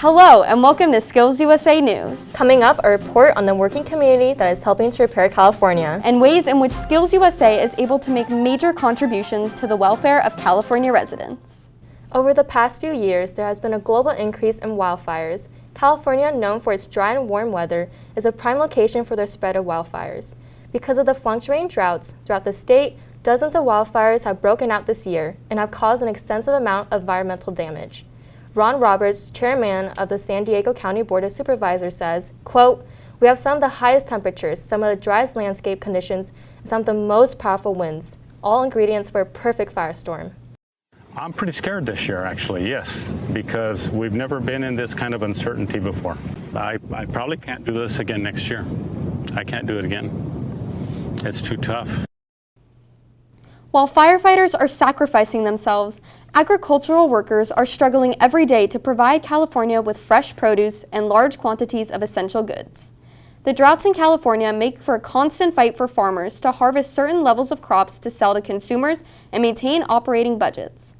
Hello and welcome to SkillsUSA News. Coming up, a report on the working community that is helping to repair California. And ways in which SkillsUSA is able to make major contributions to the welfare of California residents. Over the past few years, there has been a global increase in wildfires. California, known for its dry and warm weather, is a prime location for the spread of wildfires. Because of the fluctuating droughts throughout the state, dozens of wildfires have broken out this year and have caused an extensive amount of environmental damage. Ron Roberts, chairman of the San Diego County Board of Supervisors, says, quote, "We have some of the highest temperatures, some of the driest landscape conditions, and some of the most powerful winds, all ingredients for a perfect firestorm." I'm pretty scared this year, actually, yes, because we've never been in this kind of uncertainty before. I probably can't do this again next year. I can't do it again. It's too tough. While firefighters are sacrificing themselves, agricultural workers are struggling every day to provide California with fresh produce and large quantities of essential goods. The droughts in California make for a constant fight for farmers to harvest certain levels of crops to sell to consumers and maintain operating budgets.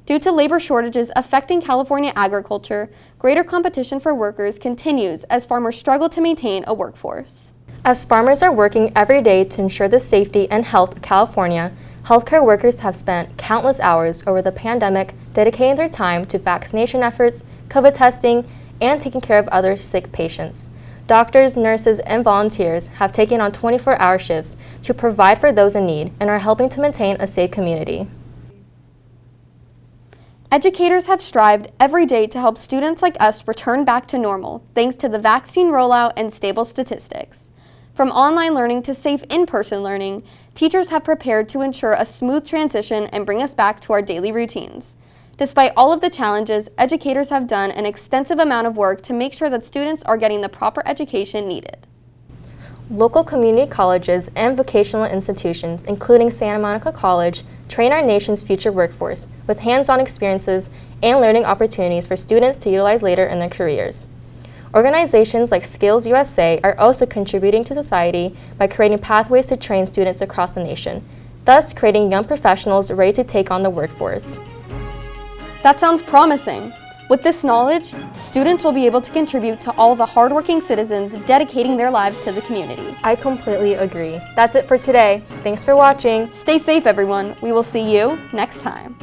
Due to labor shortages affecting California agriculture, greater competition for workers continues as farmers struggle to maintain a workforce. As farmers are working every day to ensure the safety and health of California, healthcare workers have spent countless hours over the pandemic dedicating their time to vaccination efforts, COVID testing, and taking care of other sick patients. Doctors, nurses, and volunteers have taken on 24-hour shifts to provide for those in need and are helping to maintain a safe community. Educators have strived every day to help students like us return back to normal, thanks to the vaccine rollout and stable statistics. From online learning to safe in-person learning, teachers have prepared to ensure a smooth transition and bring us back to our daily routines. Despite all of the challenges, educators have done an extensive amount of work to make sure that students are getting the proper education needed. Local community colleges and vocational institutions, including Santa Monica College, train our nation's future workforce with hands-on experiences and learning opportunities for students to utilize later in their careers. Organizations like SkillsUSA are also contributing to society by creating pathways to train students across the nation, thus creating young professionals ready to take on the workforce. That sounds promising. With this knowledge, students will be able to contribute to all the hardworking citizens dedicating their lives to the community. I completely agree. That's it for today. Thanks for watching. Stay safe, everyone. We will see you next time.